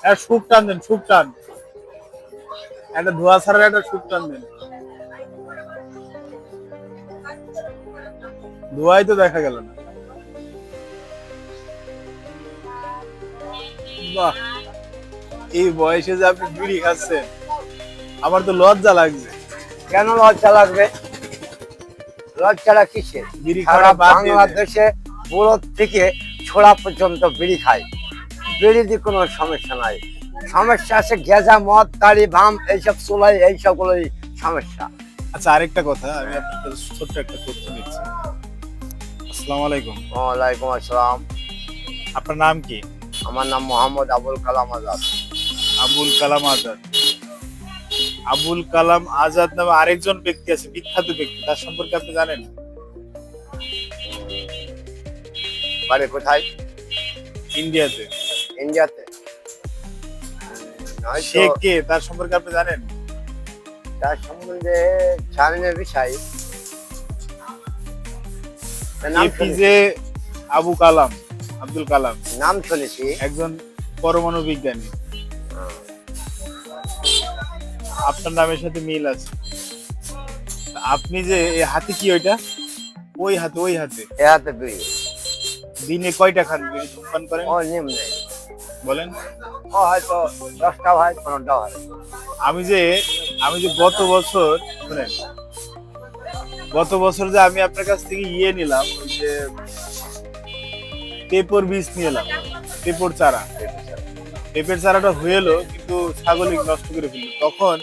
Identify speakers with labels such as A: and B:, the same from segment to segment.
A: একটা সুপ টান দেন, সুপ টান, একটা ধোয়া ছাড়ার একটা সুপ টান দেন। ধোয়াই তো দেখা গেল না। বাহ, এই বয়সে যে আপনি বিড়ি খাচ্ছেন, আমার তো লজ্জা লাগছে।
B: কেন লজ্জা লাগবে? লজ্জাটা কিসে?
A: বিড়ি
B: সারা
A: খাওয়া বাদ দিয়ে দেন।
B: বাংলাদেশে বুড়ো থেকে ছোড়া পর্যন্ত বিড়ি খায়, বিড়িতে কোনো সমস্যা নাই। সমস্যা আছে গেঁজা, মদ, তাড়ি, ভাম, এইসব চুলাই, এইসবগুলোই সমস্যা।
A: আচ্ছা, আরেকটা কথা, আমি আপনার কাছে ছোট্ট একটা তথ্য নিচ্ছি। আসসালামু আলাইকুম।
B: ওয়ালাইকুম আসসালাম।
A: আপনার নাম কি?
B: আমার নাম মোহাম্মদ আবুল কালাম আজাদ।
A: আবুল কালাম আজাদ। আবুল কালাম আজাদ নামে আরেকজন ব্যক্তি আছে, বিখ্যাত ব্যক্তি, তার সম্পর্কে আপনি জানেন?
B: বাড়ি কোথায়?
A: ইন্ডিয়াতে।
B: ইন্ডিয়াতে।
A: সে কে, তার সম্পর্কে আপনি জানেন?
B: তার সম্বন্ধে জানি না বিষয়।
A: এপিজে আবু কালাম, আব্দুল কালাম,
B: নাম শুনেছি।
A: একজন পরমাণু বিজ্ঞানী। আপনার নামের সাথে মিল আছে। আপনি যে এই হাতে কি, ওইটা ওই হাতে, ওই হাতে
B: এ হাতে বিড়ি।
A: দিনে কয়টা খান, বিড়ি ধূমপান করেন?
B: ও নিম নেই।
A: বলেন।
B: ও হয়তো 10টা হয়, 15টা হয়।
A: আমি যে গত বছর, শুনেন, গত বছর যে আমি আপনার কাছ থেকে নিলাম, ওই যে পেপর বীজ নিয়ে এলাম, পেপর চারা, পেঁপের চারাটা হয়ে এলো, কিন্তু ছাগল নষ্ট করে ফেললো। তখন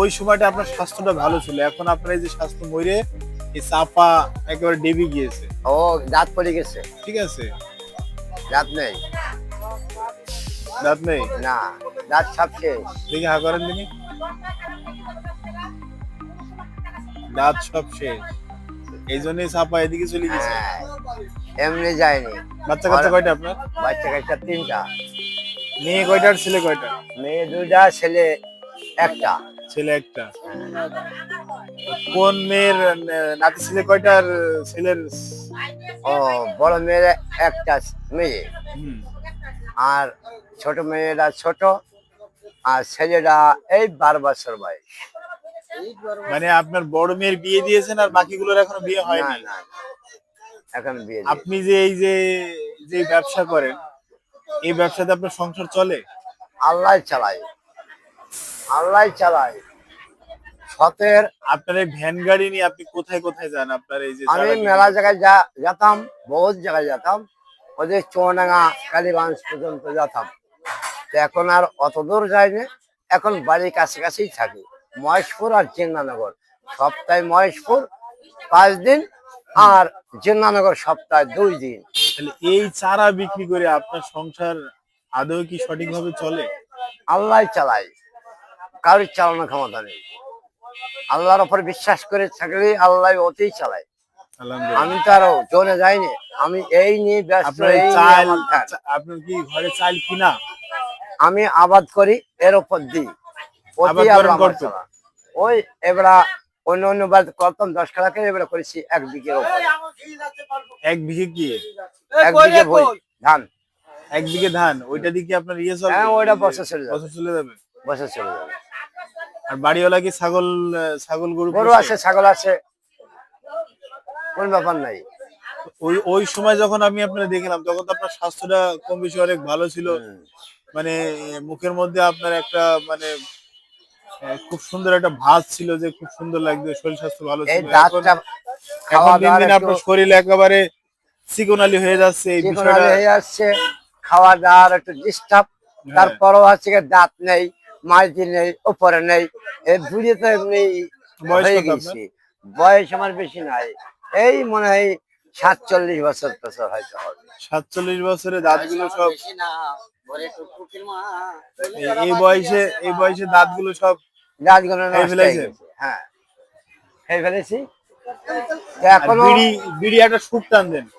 A: ওই সময়টা আপনার স্বাস্থ্যটা ভালো ছিল, এখন আপনার এই যে স্বাস্থ্য মরে, এই চাপা একেবারে ডেবে গিয়েছে।
B: ও দাঁত পড়ে গেছে?
A: ঠিক আছে,
B: দাঁত নেই?
A: দাঁত নেই?
B: না, দাঁত সব শেষ।
A: দেখি হা করেন তিনি। দাঁত সব শেষ, এই জন্যই চাপা এদিকে চলে গেছে।
B: হ্যাঁ, এমনি যায়নি।
A: বাচ্চা কাচ্চা কয়টা আপনার?
B: বাচ্চা কাচ্চা 3টা।
A: মেয়ে কয়টা আর ছেলে কয়টা?
B: মেয়ে 2টা, ছেলে 1টা।
A: ছেলে 1টা। কোন মেয়ের নাতি ছেলে কয়টা আর ছেলের?
B: ও বড় মেয়ের 1টা মেয়ে,
A: হুম।
B: আর ছোট মেয়েরা ছোট, আর ছেলেরা এই 12 বছর বয়স।
A: মানে আপনার বড় মেয়ের বিয়ে দিয়েছেন আর বাকিগুলোর এখনো বিয়ে
B: না
A: হয়নি?
B: না, এখন বিয়ে দিয়েছে।
A: আপনি যে এই যে ব্যবসা করেন, এই ব্যবসাতে আপনার সংসার চলে?
B: আল্লাহ চালায়, আল্লাহ চালায়। সতের
A: আপনার এই ভ্যান গাড়ি নিয়ে আপনি কোথায় কোথায় যান? আপনার এই যে
B: আমি
A: চারা
B: মেলা
A: বিক্রি-
B: জায়গায় যেতাম, বহুত জায়গায় যেতাম, ওদের চুয়াডাঙ্গা, কালীগঞ্জ পর্যন্ত যেতাম। তো এখন আর অত দূর যাইনি, এখন বাড়ির কাছাকাছিই থাকি, মহেশপুর আর জিন্নানগর। সপ্তাহে মহেশপুর 5 দিন, আর জিন্নানগর সপ্তাহে 2 দিন।
A: তাহলে এই চারা বিক্রি করে আপনার সংসার আদৌ কি সঠিকভাবে চলে?
B: আল্লাহ চালায়, কারোর চালানোর ক্ষমতা নেই। আল্লাহর উপর বিশ্বাস করে থাকলে আল্লাহ ওতেই চালায়।
A: আলহামদুলিল্লাহ।
B: আমি তো আরো জোনে যাইনি, আমি এই নিয়ে ব্যস্ত।
A: আপনার
B: এই নিয়ে
A: চাল,
B: আমার ধ্যান।
A: আপনার কি ঘরে চাল কিনা?
B: আমি আবাদ করি, এর উপর দিই,
A: আবাদ
B: ওতেই
A: করেন
B: আল্লাহ আমার
A: কত?
B: চালা। ওই এবার অন্য অন্য বার করতাম 10 টাকা, এবার করেছি 1 বিঘের উপর।
A: 1 বিঘে কি?
B: 1 বিঘে ভুই ধান।
A: 1 বিঘে ধান, ওইটা দিয়ে কি আপনার ইয়ে চলবে?
B: হ্যাঁ, ওইটা বছর চলে যাবে।
A: বছর চলে যাবে।
B: বছর চলে যাবে।
A: আর বাড়িওয়ালা কি ছাগল, ছাগল গরু
B: গরু
A: পোষে?
B: আছে, ছাগল আছে, কোন ব্যাপার নাই।
A: ওই সময় যখন আমি আপনার দেখলাম, তখন তো আপনার স্বাস্থ্যটা কম বেশি অনেক ভালো ছিল। মানে মুখের মধ্যে আপনার একটা মানে খুব সুন্দর একটা ভাঁজ ছিল, যে খুব সুন্দর লাগবে, শরীর স্বাস্থ্য ভালো
B: এই
A: ছিল। এখন
B: দাঁতটা
A: এখন
B: খাওয়া
A: দিন
B: দাওয়ার
A: দিন
B: একটু
A: আপনার শরীর একেবারে চিকনালি হয়ে যাচ্ছে, এই বিষয়টা।
B: চিকনালি হয়ে যাচ্ছে, খাওয়া দাওয়ার একটু ডিস্টার্ব। তারপরও আছে দাঁত নেই, মাঝি নেই, উপরে নেই। এই বুড়ি তো এমনি
A: বয়স
B: হয়ে
A: কত আপনার?
B: গেছি। বয়স আমার বেশি নাই, এই মনে হয় 47 বছর টছর হয়তো হবে।
A: 47 বছরে দাঁতগুলো সব এই বয়সে দাঁতগুলো সব
B: দাঁতগুলো
A: খেয়ে
B: নষ্ট হয়ে
A: ফেলেছে।
B: গেছে। হ্যাঁ, খেয়ে ফেলেছি। তো
A: আর
B: এখনো
A: বিড়ি, বিড়ি একটা সুপ টান দেন।